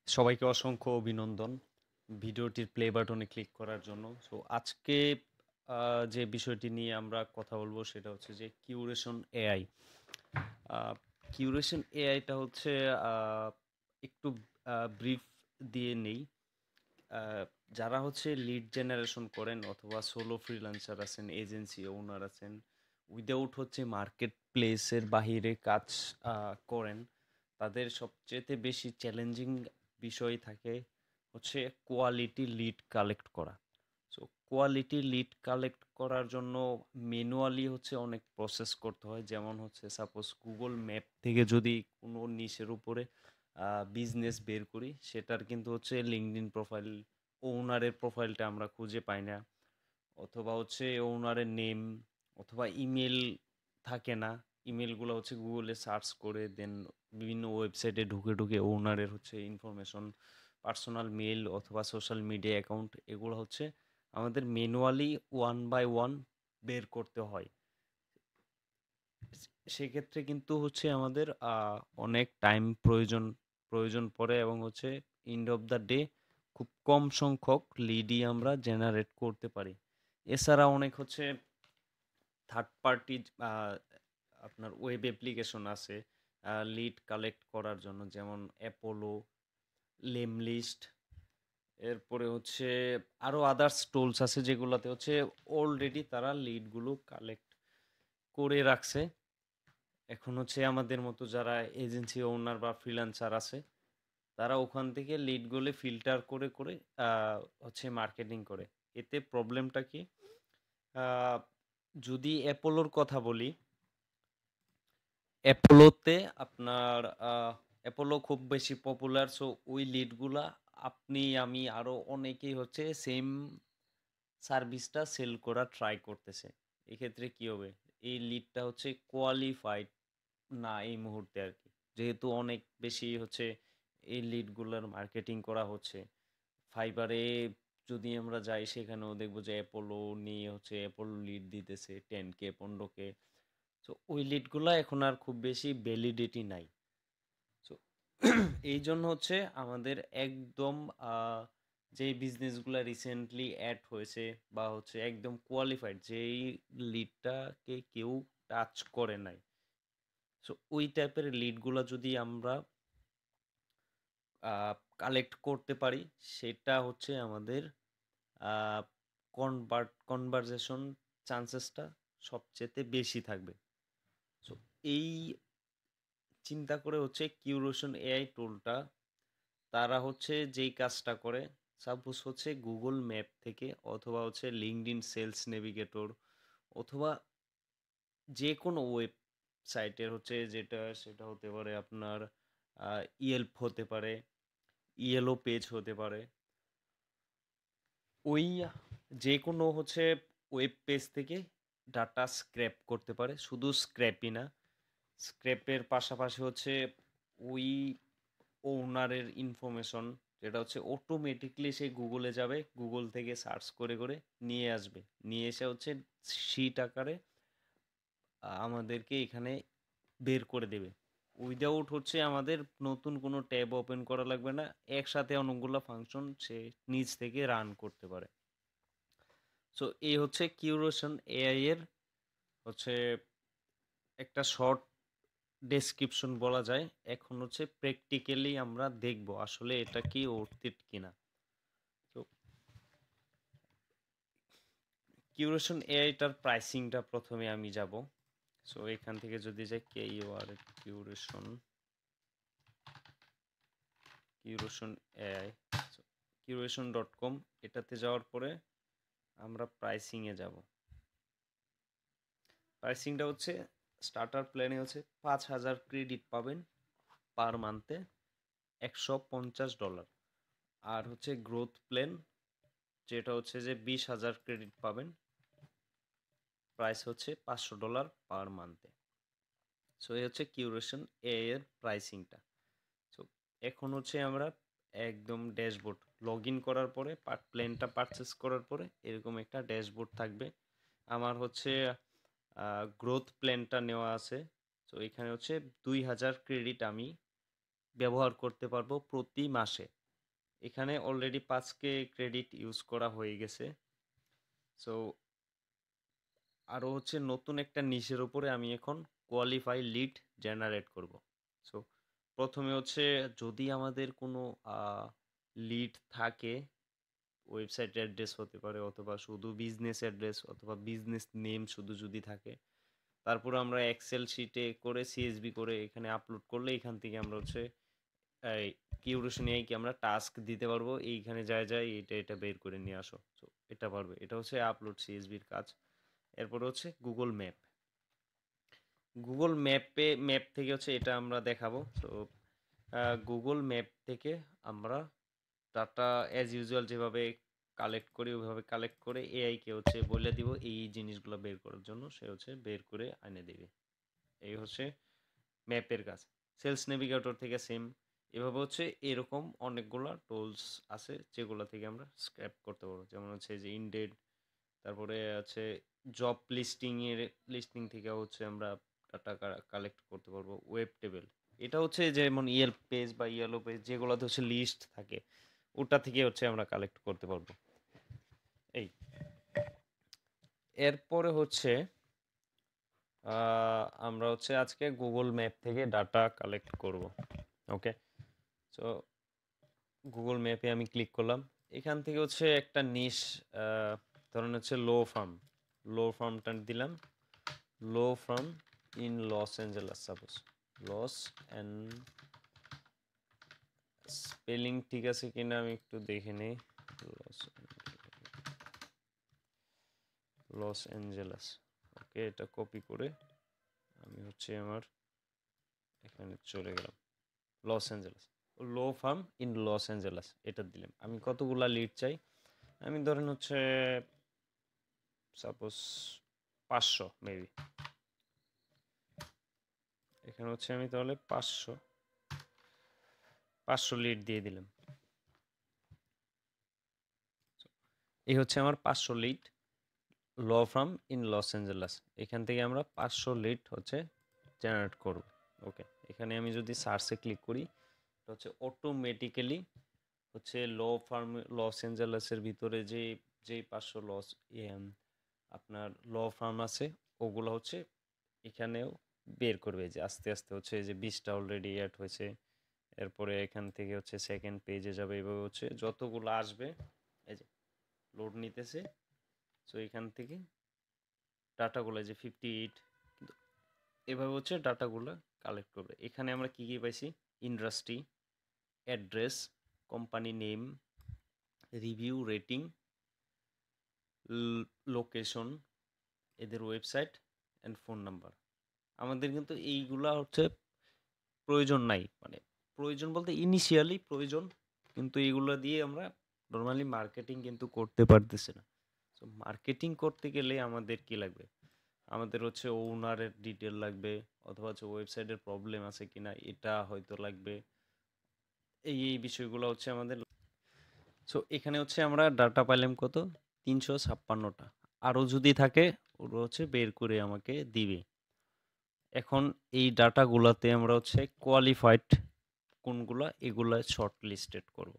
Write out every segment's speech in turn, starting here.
সবাইকে অসংখ্য অভিনন্দন ভিডিওটির প্লে বাটনে ক্লিক করার জন্য। সো আজকে যে বিষয়টি নিয়ে আমরা কথা বলবো সেটা হচ্ছে যে কিউরেশন এআই। কিউরেশন এআইটা হচ্ছে একটু ব্রিফ দিয়ে নেই। আহ, যারা হচ্ছে লিড জেনারেশন করেন অথবা সোলো ফ্রিল্যান্সার আছেন, এজেন্সি ওনার আছেন, উইদাউট হচ্ছে মার্কেট প্লেসের বাহিরে কাজ করেন, তাদের সবচেয়ে বেশি চ্যালেঞ্জিং বিষয় থাকে হচ্ছে কোয়ালিটি লিড কালেক্ট করা। সো কোয়ালিটি লিড কালেক্ট করার জন্য ম্যানুয়ালি হচ্ছে অনেক প্রসেস করতে হয়। যেমন হচ্ছে সাপোজ গুগল ম্যাপ থেকে যদি কোনো নিশের উপরে বিজনেস বের করি, সেটার কিন্তু হচ্ছে লিঙ্কডইন প্রোফাইল, ওনারের প্রোফাইলটা আমরা খুঁজে পাই না, অথবা হচ্ছে ওনারের নেম অথবা ইমেল থাকে না। ইমেলগুলো হচ্ছে গুগলে সার্চ করে দেন বিভিন্ন ওয়েবসাইটে ঢুকে ঢুকে ওনারের হচ্ছে ইনফরমেশন, পার্সোনাল মেল অথবা সোশ্যাল মিডিয়া অ্যাকাউন্ট, এগুলো হচ্ছে আমাদের ম্যানুয়ালি ওয়ান বাই ওয়ান বের করতে হয়। সেক্ষেত্রে কিন্তু হচ্ছে আমাদের অনেক টাইম প্রয়োজন প্রয়োজন পড়ে, এবং হচ্ছে এন্ড অফ দ্য ডে খুব কম সংখ্যক লিডই আমরা জেনারেট করতে পারি। এছাড়া অনেক হচ্ছে থার্ড পার্টি আপনার ওয়েব অ্যাপ্লিকেশন আছে লিড কালেক্ট করার জন্য, যেমন অ্যাপোলো, লেমলিস্ট, এরপরে হচ্ছে আরও আদার্স টুলস আছে যেগুলোতে হচ্ছে অলরেডি তারা লিডগুলো কালেক্ট করে রাখছে। এখন হচ্ছে আমাদের মতো যারা এজেন্সি ওনার বা ফ্রিল্যান্সার আছে, তারা ওখান থেকে লিডগুলো ফিল্টার করে করে হচ্ছে মার্কেটিং করে। এতে প্রবলেমটা কি, আহ, যদি অ্যাপোলোর কথা বলি, অ্যাপোলোতে আপনার অ্যাপোলো খুব বেশি পপুলার। সো ওই লিডগুলা আপনি আমি আরো অনেকেই হচ্ছে সেম সার্ভিসটা সেল করা ট্রাই করতেছে। এক্ষেত্রে কি হবে, এই লিডটা হচ্ছে কোয়ালিফাইড না এই মুহূর্তে আর কি, যেহেতু অনেক বেশি হচ্ছে এই লিডগুলোর মার্কেটিং করা হচ্ছে। ফাইবারে যদি আমরা যাই, সেখানেও দেখবো যে অ্যাপোলো নিয়ে হচ্ছে অ্যাপোলো লিড দিতেছে 10K 15K। সো ওই লিডগুলো এখন আর খুব বেশি ভ্যালিডিটি নাই। সো এই জন্য হচ্ছে আমাদের একদম যেই বিজনেসগুলো রিসেন্টলি অ্যাড হয়েছে বা হচ্ছে একদম কোয়ালিফাইড, যেই লিডটাকে কেউ টাচ করে নাই, সো ওই টাইপের লিডগুলো যদি আমরা কালেক্ট করতে পারি, সেটা হচ্ছে আমাদের কনভারজেশন চান্সেসটা সবচেয়ে বেশি থাকবে। সো এই চিন্তা করে হচ্ছে কিউরেশন এআই টুলটা, তারা হচ্ছে যেই কাজটা করে, সাপোজ হচ্ছে গুগল ম্যাপ থেকে অথবা হচ্ছে লিঙ্কডইন সেলস নেভিগেটর অথবা যে কোনো ওয়েবসাইটের হচ্ছে যেটা সেটা হতে পারে আপনার ইয়েল্প হতে পারে, ইয়েলো পেজ হতে পারে, ওই যে কোনো হচ্ছে ওয়েব পেজ থেকে ডাটা স্ক্র্যাপ করতে পারে। শুধু স্ক্র্যাপই না, স্ক্র্যাপের পাশাপাশি হচ্ছে ওই ওনারের ইনফরমেশন, যেটা হচ্ছে অটোমেটিকলি সে গুগলে যাবে, গুগল থেকে সার্চ করে করে নিয়ে আসবে, নিয়ে এসে হচ্ছে শিট আকারে আমাদেরকে এখানে বের করে দেবে। উইদাউট হচ্ছে আমাদের নতুন কোনো ট্যাব ওপেন করা লাগবে না, একসাথে অনেকগুলো ফাংশন সে নিজ থেকে রান করতে পারে। সো এই হচ্ছে কিউরেশন এআই এর হচ্ছে একটা শর্ট ডেসক্রিপশন বলা যায়। এখন হচ্ছে প্র্যাকটিক্যালি আমরা দেখব আসলে এটা কি অর্থ কিনা। তো কিউরেশন এআইটার প্রাইসিংটা প্রথমে আমি যাব। সো এখান থেকে যদি যাই KUR কিউরেশন, কিউরেশন এআই, কিউরেশন.com, এটাতে যাওয়ার পরে আমরা প্রাইসিংয়ে যাব। প্রাইসিংটা হচ্ছে স্টার্টার প্ল্যানে হচ্ছে 5,000 ক্রেডিট পাবেন পার মান্থে, $150। আর হচ্ছে গ্রোথ প্ল্যান, যেটা হচ্ছে যে 20,000 ক্রেডিট পাবেন, প্রাইস হচ্ছে $500 পার মান্থে। সো এই হচ্ছে কিউরেশন এ এর প্রাইসিংটা। সো এখন হচ্ছে আমরা একদম ড্যাশবোর্ড লগ ইন করার পরে প্ল্যানটা পারচেস করার পরে এরকম একটা ড্যাশবোর্ড থাকবে। আমার হচ্ছে গ্রোথ প্ল্যানটা নেওয়া আছে। সো এখানে হচ্ছে 2,000 ক্রেডিট আমি ব্যবহার করতে পারবো প্রতি মাসে। এখানে অলরেডি 5K ক্রেডিট ইউজ করা হয়ে গেছে। সো আরও হচ্ছে নতুন একটা নিশের উপরে আমি এখন কোয়ালিফাই লিড জেনারেট করব। সো প্রথমে হচ্ছে যদি আমাদের কোনো লিড থাকে, ওয়েবসাইট অ্যাড্রেস হতে পারে অথবা শুধু বিজনেস অ্যাড্রেস অথবা বিজনেস নেম শুধু যদি থাকে, তারপর আমরা এক্সেল শিটে করে সিএসবি করে এখানে আপলোড করলে এখান থেকে আমরা হচ্ছে এই কিউরেশন এআই কি আমরা টাস্ক দিতে পারবো, এইখানে যায় যায় এটা এটা বের করে নিয়ে আসো। তো এটা পারবে, এটা হচ্ছে আপলোড সিএসবির কাজ। এরপর হচ্ছে গুগল ম্যাপ। গুগল ম্যাপ থেকে হচ্ছে এটা আমরা দেখাবো। তো গুগল ম্যাপ থেকে আমরা ডাটা অ্যাজ ইউজুয়াল যেভাবে কালেক্ট করি ওইভাবে কালেক্ট করে এআইকে হচ্ছে বলে দিব এই জিনিসগুলো বের করার জন্য, সে হচ্ছে বের করে এনে দেবে। এই হচ্ছে ম্যাপের কাজ। সেলস নেভিগেটর থেকে সেম। এভাবে হচ্ছে এরকম অনেকগুলো টুলস আছে যেগুলো থেকে আমরা স্ক্র্যাপ করতে পারবো, যেমন হচ্ছে যে ইনডেড, তারপরে আছে জব লিস্টিং থেকে হচ্ছে আমরা ডাটা কালেক্ট করতে পারবো। ওয়েব টেবিল, এটা হচ্ছে যেমন ইয়েল্প পেজ বা ইয়েলো পেজ যেগুলোতে হচ্ছে লিস্ট থাকে, ওটা থেকে হচ্ছে আমরা কালেক্ট করতে পারবো। এই এরপরে হচ্ছে আমরা হচ্ছে আজকে গুগল ম্যাপ থেকে ডাটা কালেক্ট করব। ওকে, সো গুগল ম্যাপে আমি ক্লিক করলাম। এখান থেকে হচ্ছে একটা নিশ ধরেন হচ্ছে লো ফার্মটা দিলাম। Law firm in Los Angeles, suppose Los and spelling ঠিক আছে কিনা আমি একটু দেখে নিই। Loss Angeles. ওকে, এটা কপি করে আমি হচ্ছে আমার এখানে চলে গেলাম। Los Angeles, law firm in Los Angeles, এটা দিলাম। আমি কতগুলা লিড চাই, আমি ধরেন হচ্ছে সাপোজ 500 মেবি। এখানে হচ্ছে আমি তাহলে 500 লিড দিয়ে দিলাম। এই হচ্ছে আমার 500 lead, law firm in Los Angeles থেকে আমরা 500 লিড হচ্ছে জেনারেট করব। ওকে, এখানে আমি যদি সার্চে ক্লিক করি, এটা হচ্ছে অটোমেটিক্যালি হচ্ছে লস অ্যাঞ্জেলাসের ভিতরে যেই 500 আপনার ল ফার্ম আছে ওগুলো হচ্ছে এখানেও বের করবে, যে আস্তে আস্তে হচ্ছে যে 20টা অলরেডি অ্যাড হয়েছে। এরপরে এখান থেকে হচ্ছে সেকেন্ড পেজে যাবে, এভাবে হচ্ছে যতগুলো আসবে। এই যে লোড নিতেছে। সো এখান থেকে ডাটাগুলো যে 58, কিন্তু এভাবে হচ্ছে ডাটাগুলো কালেক্ট করবে। এখানে আমরা কি কি পাইছি, industry, address, company name, review rating, location, এদের ওয়েবসাইট অ্যান্ড ফোন নাম্বার। আমাদের কিন্তু এইগুলা হচ্ছে প্রয়োজন নাই, মানে প্রয়োজন বলতে ইনিশিয়ালি প্রয়োজন, কিন্তু এইগুলো দিয়ে আমরা নর্মালি মার্কেটিং কিন্তু করতে পারতেছি না। সো মার্কেটিং করতে গেলে আমাদের কি লাগবে, আমাদের হচ্ছে ওনারের ডিটেল লাগবে, অথবা হচ্ছে ওয়েবসাইটের প্রবলেম আছে কিনা এটা হয়তো লাগবে। এই বিষয়গুলো হচ্ছে আমাদের। সো এখানে হচ্ছে আমরা ডাটা পাইলাম কত, 356টা। আরও যদি থাকে ওরা হচ্ছে বের করে আমাকে দিবে। এখন এই ডাটাগুলোতে আমরা হচ্ছে কোয়ালিফাইড কোনগুলা, এগুলা শর্ট লিস্টেড করব।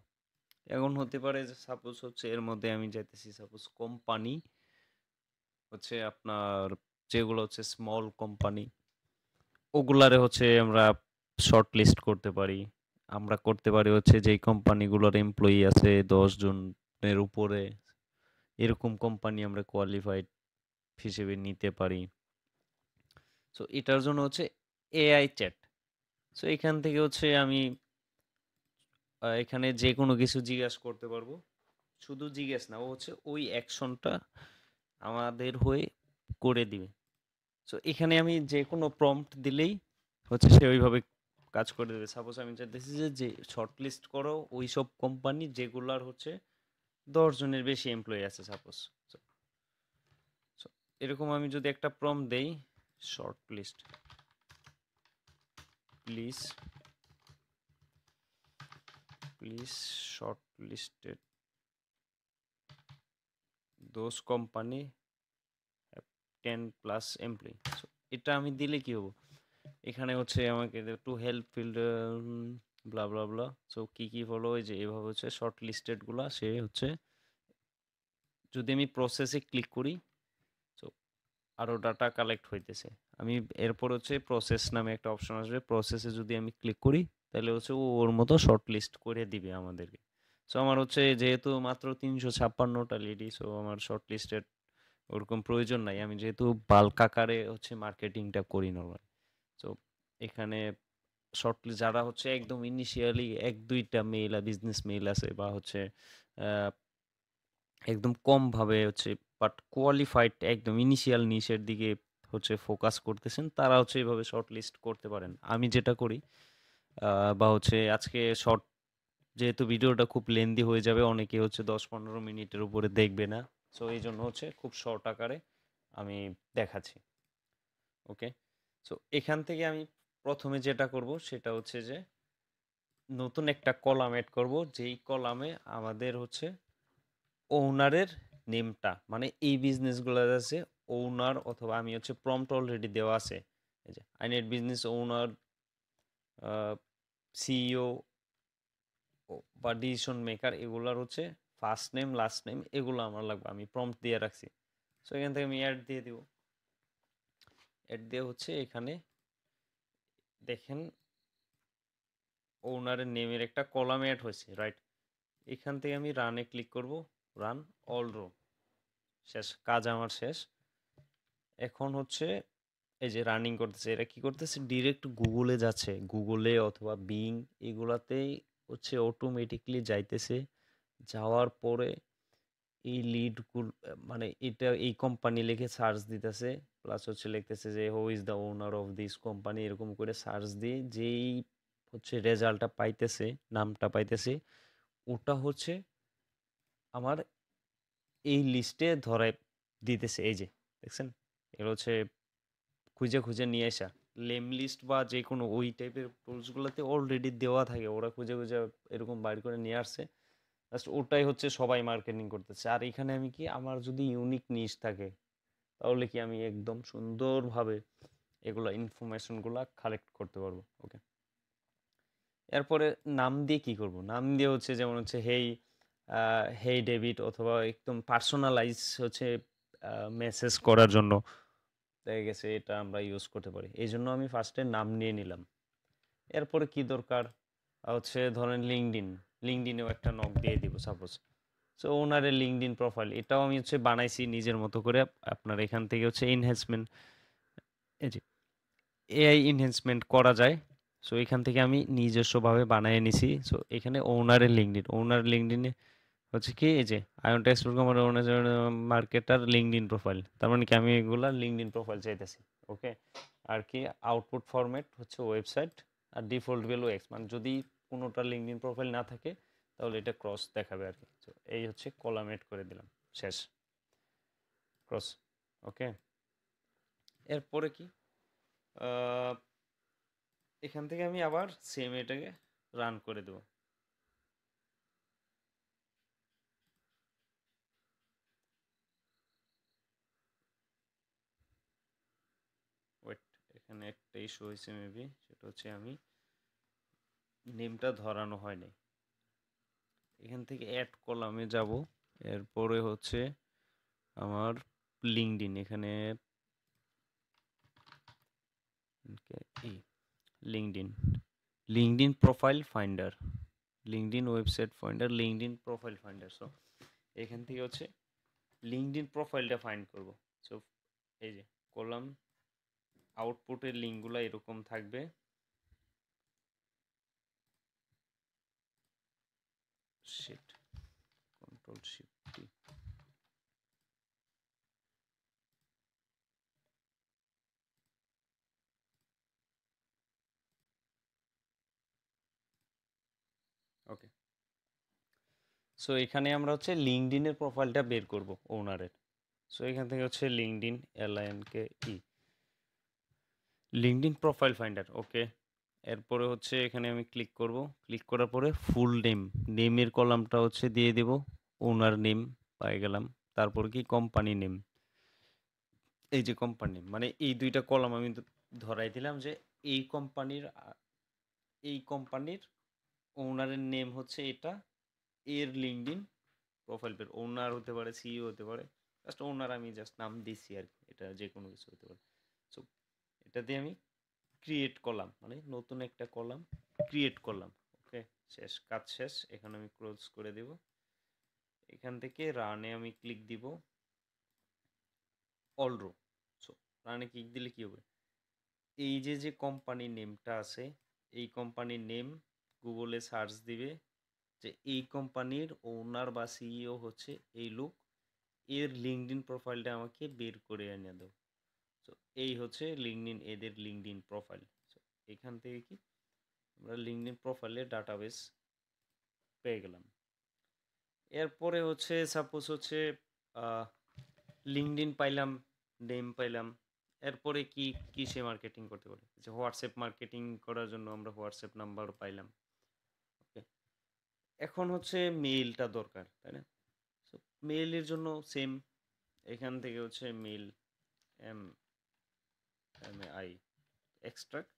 এখন হতে পারে যে সাপোজ হচ্ছে এর মধ্যে আমি যাইতেছি, সাপোজ কোম্পানি হচ্ছে আপনার যেগুলো হচ্ছে স্মল কোম্পানি, ওগুলারে হচ্ছে আমরা শর্ট লিস্ট করতে পারি। আমরা করতে পারি হচ্ছে যেই কোম্পানিগুলোর এমপ্লয়ি আছে 10 জনের উপরে, এরকম কোম্পানি আমরা কোয়ালিফাইড হিসেবে নিতে পারি। সো এটার জন্য হচ্ছে এআই চ্যাট। সো এখান থেকে হচ্ছে আমি এখানে যে কোনো কিছু জিজ্ঞাসা করতে পারবো। শুধু জিজ্ঞেস না, ও হচ্ছে ওই অ্যাকশনটা আমাদের হয়ে করে দিবে। সো এখানে আমি যে কোনো প্রম্পট দিলেই হচ্ছে সে ওইভাবে কাজ করে দেবে। সাপোজ আমি চাইতেছি যে শর্ট লিস্ট করো ওই সব কোম্পানি যেগুলার হচ্ছে 10 জনের বেশি এমপ্লয়ি আছে সাপোজ। এরকম আমি যদি একটা প্রম্পট দেই, short list please short listed those company 10+ employee. এটা আমি দিলে কি হবো, এখানে হচ্ছে আমাকে to help field blah blah blah. So কি ফলো, এই যে এভাবে হচ্ছে শর্ট লিস্টেড গুলা সে হচ্ছে, যদি আমি প্রসেসে ক্লিক করি, সো আরও ডাটা কালেক্ট হইতেছে। আমি এরপর হচ্ছে প্রসেস নামে একটা অপশন আসবে, প্রসেসে যদি আমি ক্লিক করি তাহলে হচ্ছে ও ওর মতো শর্ট লিস্ট করে দিবে আমাদেরকে। সো আমার হচ্ছে যেহেতু মাত্র 356টা লিডই, সো আমার শর্ট লিস্টের ওরকম প্রয়োজন নাই, আমি যেহেতু বাল্ক আকারে হচ্ছে মার্কেটিংটা করি নর্মাল। সো এখানে শর্ট লিস্ট যারা হচ্ছে একদম ইনিশিয়ালি এক দুইটা মেইল বিজনেস মেইল আছে, বা হচ্ছে আহ, একদম কমভাবে হচ্ছে বাট কোয়ালিফাইড একদম ইনিশিয়াল নিশের দিকে হচ্ছে ফোকাস করতেছেন, তারা হচ্ছে এভাবে শর্ট লিস্ট করতে পারেন। আমি যেটা করি, বা হচ্ছে আজকে শর্ট, যেহেতু ভিডিওটা খুব লেন্দি হয়ে যাবে, অনেকে হচ্ছে 10-15 মিনিটের উপরে দেখবে না, সো এই জন্য হচ্ছে খুব শর্ট আকারে আমি দেখাচ্ছি। ওকে, সো এখান থেকে আমি প্রথমে যেটা করব সেটা হচ্ছে যে নতুন একটা কলাম এড করব, যেই কলামে আমাদের হচ্ছে ওনারের নেমটা, মানে এই বিজনেসগুলো আছে ওনার, অথবা আমি হচ্ছে প্রম্পট অলরেডি দেওয়া আছে, এই যে I need business owner, CEO বা ডিসিশন মেকার, এগুলার হচ্ছে ফার্স্ট নেম লাস্ট নেম এগুলো আমার লাগবে, আমি প্রম্পট দিয়ে রাখছি। সো এখান থেকে আমি অ্যাড দিয়ে দিব, অ্যাড দিয়ে হচ্ছে এখানে দেখেন ওনারের নেমের একটা কলাম অ্যাড হয়েছে, রাইট? এখান থেকে আমি রানে ক্লিক করব, রান অল রো, শেষ কাজ আমার শেষ। এখন হচ্ছে এই যে রানিং করতেছে, এরা কি করতেছে, ডিরেক্ট গুগলে যাচ্ছে, গুগলে অথবা বিং এগুলাতেই হচ্ছে অটোমেটিকলি যাইতেছে, যাওয়ার পরে এই লিডগুলো, মানে এটা এই কোম্পানি লিখে সার্চ দিতেছে, প্লাস হচ্ছে লিখতেছে যে who is the owner of this company, এরকম করে সার্চ দিয়ে যেই হচ্ছে রেজাল্টটা পাইতেছে, নামটা পাইতেছে, ওটা হচ্ছে আমার এই লিস্টে ধরায় দিতেছে। এই যে দেখছেন, এগুলো হচ্ছে খুঁজে খুঁজে নিয়ে আসা, লেম লিস্ট বা যে কোনো ওই টাইপের টুলসগুলোতে অলরেডি দেওয়া থাকে, ওরা খুঁজে খুঁজে এরকম বাইর করে নিয়ে আসছে, জাস্ট ওটাই হচ্ছে সবাই মার্কেটিং করতেছে। আর এখানে আমি কি, আমার যদি ইউনিক নিশ থাকে তাহলে কি আমি একদম সুন্দরভাবে এগুলা ইনফরমেশনগুলা কালেক্ট করতে পারবো। ওকে, এরপরে নাম দিয়ে কি করব, নাম দিয়ে হচ্ছে যেমন হচ্ছে হেই, হেই ডেভিড, অথবা একদম পার্সোনালাইজ হচ্ছে মেসেজ করার জন্য দেখা গেছে এটা আমরা ইউজ করতে পারি, এই জন্য আমি ফার্স্টে নাম নিয়ে নিলাম। এরপরে কি দরকার, হচ্ছে ধরেন লিঙ্কডিন, লিঙ্কডিনেও একটা নক দিয়ে দিব সাপোজ। সো ওনারের লিঙ্কডিন প্রোফাইল এটাও আমি হচ্ছে বানাইছি নিজের মতো করে, আপনার এখান থেকে হচ্ছে এনহ্যান্সমেন্ট, এই যে এআই এনহ্যান্সমেন্ট করা যায়। সো এখান থেকে আমি নিজস্বভাবে বানিয়ে নিছি। সো এখানে ওনারের লিঙ্কডিন, ওনার লিঙ্কডিনে হচ্ছে কি, এই যে ion text marketer LinkedIn profile, তার মানে কি আমি এগুলা লিঙ্কডিন প্রোফাইল চাইতেছি। ওকে, আর কি আউটপুট ফরম্যাট হচ্ছে ওয়েবসাইট, আর ডিফল্ট ভ্যালু এক্স, মানে যদি কোনোটা লিঙ্কডিন প্রোফাইল না থাকে তাহলে এটা ক্রস দেখাবে আর কি। তো এই হচ্ছে কলাম এড করে দিলাম, শেষ, ক্রস। ওকে, এরপরে কি, আহ, এখান থেকে আমি আবার সেম এটাকে রান করে দেবো। ওয়েট, এখানে একটা ইস্যু হয়েছে মেবি, সেটা হচ্ছে আমি নেমটা ধরানো হয়নি। এখান থেকে অ্যাড কলামে যাব, এরপরে হচ্ছে আমার লিঙ্কডিন, এখানে LinkedIn, LinkedIn profile finder, LinkedIn website finder, LinkedIn profile finder. So এখান থেকে হচ্ছে লিঙ্কডিন প্রোফাইলটা ফাইন্ড করব। সো এই যে কলাম, আউটপুটের লিঙ্কগুলো এরকম থাকবে, শিট, কন্ট্রোল শিফট টি। ওকে, সো এখানে আমরা হচ্ছে লিঙ্কডিনের প্রোফাইলটা বের করব ওনারের। সো এখান থেকে হচ্ছে লিঙ্কডিন, LINK ই, লিঙ্কডিন প্রোফাইল ফাইন্ডার। ওকে, এরপরে হচ্ছে এখানে আমি ক্লিক করব, ক্লিক করার পরে ফুল নেম, নেমের কলামটা হচ্ছে দিয়ে দেব, ওনার নেম পাই গেলাম, তারপর কি কোম্পানি নেম, এই যে কোম্পানি নেম, মানে এই দুইটা কলাম আমি ধরাই দিলাম যে এই কোম্পানির, এই কোম্পানির ওনারের নেম হচ্ছে এটা, এর লিঙ্কডইন প্রোফাইল পের ওনার হতে পারে, সিইও হতে পারে, জাস্ট ওনার আমি জাস্ট নাম দিছি আর কি, এটা যে কোনো কিছু হতে পারে। সো এটা দিয়ে আমি ক্রিয়েট করলাম, মানে নতুন একটা কলাম ক্রিয়েট করলাম। ওকে, শেষ, কাজ শেষ। এখানে আমি ক্লোজ করে দেব। এখান থেকে রানে আমি ক্লিক দিব, অল রো। সো রানে ক্লিক দিলে কি হবে, এই যে যে কোম্পানির নেমটা আছে, এই কোম্পানির নেম গুগলে সার্চ দিবে যে এই কোম্পানির ওনার বা সিইও হচ্ছে এই লোক, এর লিঙ্কডইন প্রোফাইলটা আমাকে বের করে এনে দাও। সো এই হচ্ছে লিঙ্কডইন, এদের লিঙ্কডইন প্রোফাইল। সো এখান থেকে কি আমরা লিঙ্কডইন প্রোফাইলের ডাটাবেস পেয়ে গেলাম। এরপরে হচ্ছে সাপোজ হচ্ছে লিঙ্কডইন পাইলাম, নেম পাইলাম, এরপরে কি কিসে মার্কেটিং করতে পারি, যে হোয়াটসঅ্যাপ মার্কেটিং করার জন্য আমরা হোয়াটসঅ্যাপ নাম্বার পাইলাম। ওকে, এখন হচ্ছে মেইলটা দরকার, তাই না? সো মেইলের জন্য সেম, এখান থেকে হচ্ছে mail M M I extract,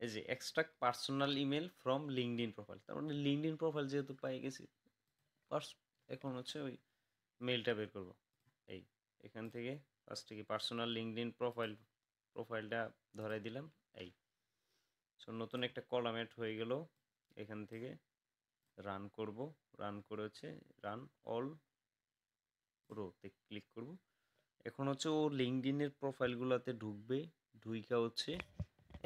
এই যে extract personal email from LinkedIn profile, তার মানে লিঙ্কডইন প্রোফাইল যেহেতু পাই গেছি, এখন হচ্ছে ওই মেইলটা বের করব। এই এখান থেকে ফার্স্ট থেকে পার্সোনাল লিঙ্কডইন প্রোফাইলটা ধরাই দিলাম। এই সো নতুন একটা কলাম এড হয়ে গেল। এখান থেকে রান করব, রান করে হচ্ছে রান অল রোতে ক্লিক করব। এখন হচ্ছে ও লিঙ্কডইনের প্রোফাইলগুলোতে ঢুকবে, ঢুইকা হচ্ছে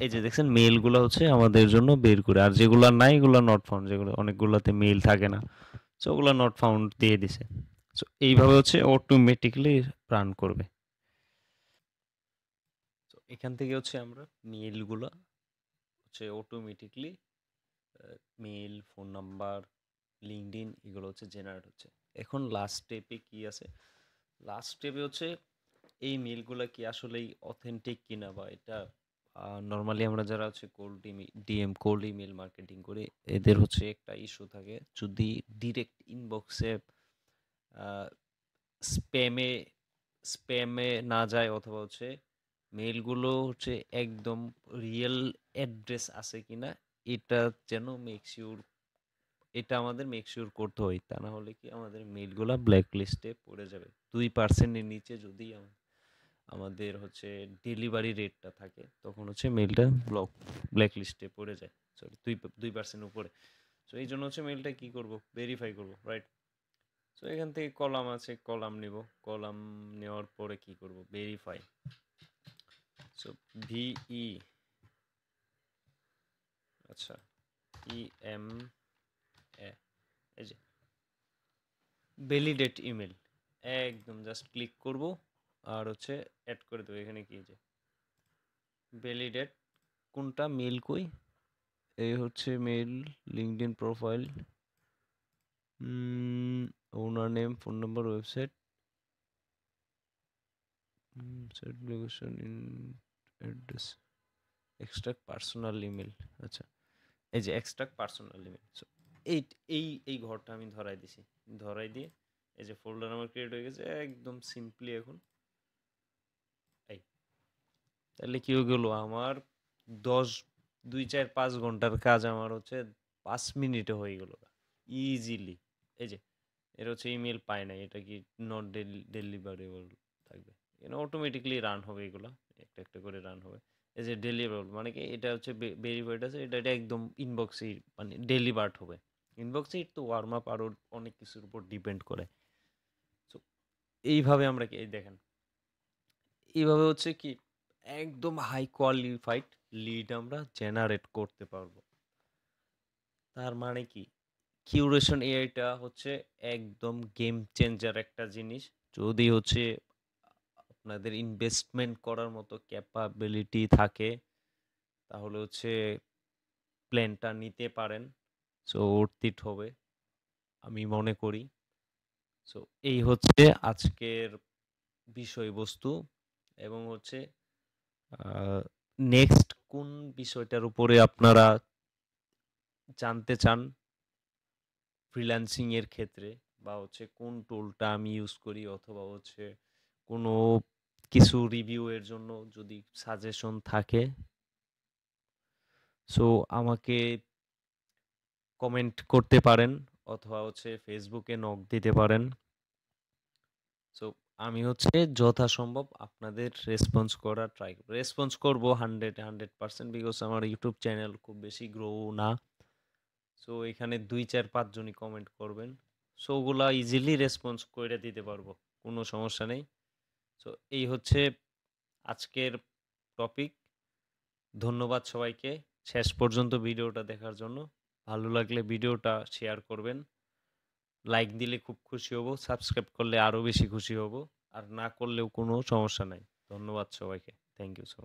এই যে দেখছেন মেইলগুলো হচ্ছে আমাদের জন্য বের করে, আর যেগুলো নাই এগুলো নট ফাউন্ড, যেগুলো অনেকগুলোতে মেইল থাকে না, সো ওগুলো নট ফাউন্ড দিয়ে দিছে। সো এইভাবে হচ্ছে অটোমেটিকলি রান করবে। তো এখান থেকে হচ্ছে আমরা মেইলগুলো হচ্ছে automatically, mail, phone number, LinkedIn এগুলো হচ্ছে জেনারেট হচ্ছে। এখন লাস্ট স্টেপে কি আছে, লাস্ট স্টেপে হচ্ছে এই মেইলগুলো কি আসলেই অথেন্টিক কিনা, বা এটা নর্মালি আমরা যারা হচ্ছে কোল্ড ইমেল মার্কেটিং করি, এদের হচ্ছে একটা ইস্যু থাকে, যদি ডিরেক্ট ইনবক্সে স্প্যামে স্প্যামে না যায়, অথবা হচ্ছে মেইলগুলো হচ্ছে একদম রিয়েল অ্যাড্রেস আছে কিনা, এটা যেন এটা আমাদের মেক শিওর করতে হয়, তা না হলে কি আমাদের মেইলগুলো ব্ল্যাক লিস্টে পড়ে যাবে। 2% নিচে যদি আমাদের হচ্ছে ডেলিভারি রেটটা থাকে, তখন হচ্ছে মেইলটা ব্ল্যাক লিস্টে পড়ে যায়। সরি, 2% উপরে। সো এই জন্য হচ্ছে মেইলটা কি করব, ভেরিফাই করব, রাইট? সো এখান থেকে কলাম আছে, কলাম নিব, কলাম নেওয়ার পরে কি করব, ভেরিফাই। সো ভিই, আচ্ছা, EM এ, এই যে ভ্যালিডেট ইমেল, একদম জাস্ট ক্লিক করব আর হচ্ছে অ্যাড করে দেবো এখানে, কি যে ভ্যালিডেট, কোনটা মেল কই, এই হচ্ছে mail, LinkedIn profile, owner name, phone number, website, site location, in address, extract personal email. আচ্ছা, এই যে এক্সট্রাক্ট পার্সোনাল ইমেল। সো এই এই ঘরটা আমি ধরাই দিছি, ধরাই দিয়ে এই যে ফোল্ডার আমার ক্রিয়েট হয়ে গেছে একদম সিম্পলি। এখন এই তাহলে কি হয়ে গেল, আমার 2-4-5 ঘন্টার কাজ আমার হচ্ছে 5 মিনিটে হয়ে গেল ইজিলি। এই যে এর হচ্ছে ইমেল পায় না, এটা কি নট ডেলিভারেবল থাকবে, এখানে অটোমেটিকলি রান হবে, এগুলো একটা একটা করে রান হবে। এই যে ডেলিভারেবল মানে কি, এটা হচ্ছে ভেরিফাইড আছে, এটা একদম ইনবক্সে মানে ডেলিভার্ড হবে। ইনবক্সে তো ওয়ার্ম আপ আরও অনেক কিছুর উপর ডিপেন্ড করে। সো এইভাবে আমরা কি, এই দেখেন, এইভাবে হচ্ছে কি একদম হাই কোয়ালিফাইড লিড আমরা জেনারেট করতে পারবো। তার মানে কি, কিউরেশন এআইটা হচ্ছে একদম গেম চেঞ্জার একটা জিনিস। যদি হচ্ছে আপনাদের ইনভেস্টমেন্ট করার মতো ক্যাপাবিলিটি থাকে, তাহলে হচ্ছে প্ল্যানটা নিতে পারেন। সো অর্থিত হবে আমি মনে করি। সো এই হচ্ছে আজকের বিষয়বস্তু, এবং হচ্ছে নেক্সট কোন বিষয়টার উপরে আপনারা জানতে চান ফ্রিল্যান্সিং এর ক্ষেত্রে, বা হচ্ছে কোন টুলটা আমি ইউজ করি, অথবা হচ্ছে কোনো কিছু রিভিউ এর জন্য যদি সাজেশন থাকে, সো আমাকে কমেন্ট করতে পারেন অথবা হচ্ছে ফেসবুকে নক দিতে পারেন। সো আমি হচ্ছে যথাসম্ভব আপনাদের রেসপন্স করার ট্রাই করব। রেসপন্স করব 100% বিকজ আমার ইউটিউব চ্যানেল খুব বেশি গ্রো না। সো এখানে ২, ৪, ৫ জনই কমেন্ট করবেন। সো ওগুলা ইজিলি রেসপন্স কইরা দিতে পারবো। কোনো সমস্যা নেই। সো এই হচ্ছে আজকের টপিক। ধন্যবাদ সবাইকে শেষ পর্যন্ত ভিডিওটা দেখার জন্য। ভালো লাগলে ভিডিওটা শেয়ার করবেন। লাইক দিলে খুব খুশি হব। সাবস্ক্রাইব করলে আরো বেশি খুশি হব। আর না করলেও কোনো সমস্যা নাই। ধন্যবাদ সবাইকে। Thank you so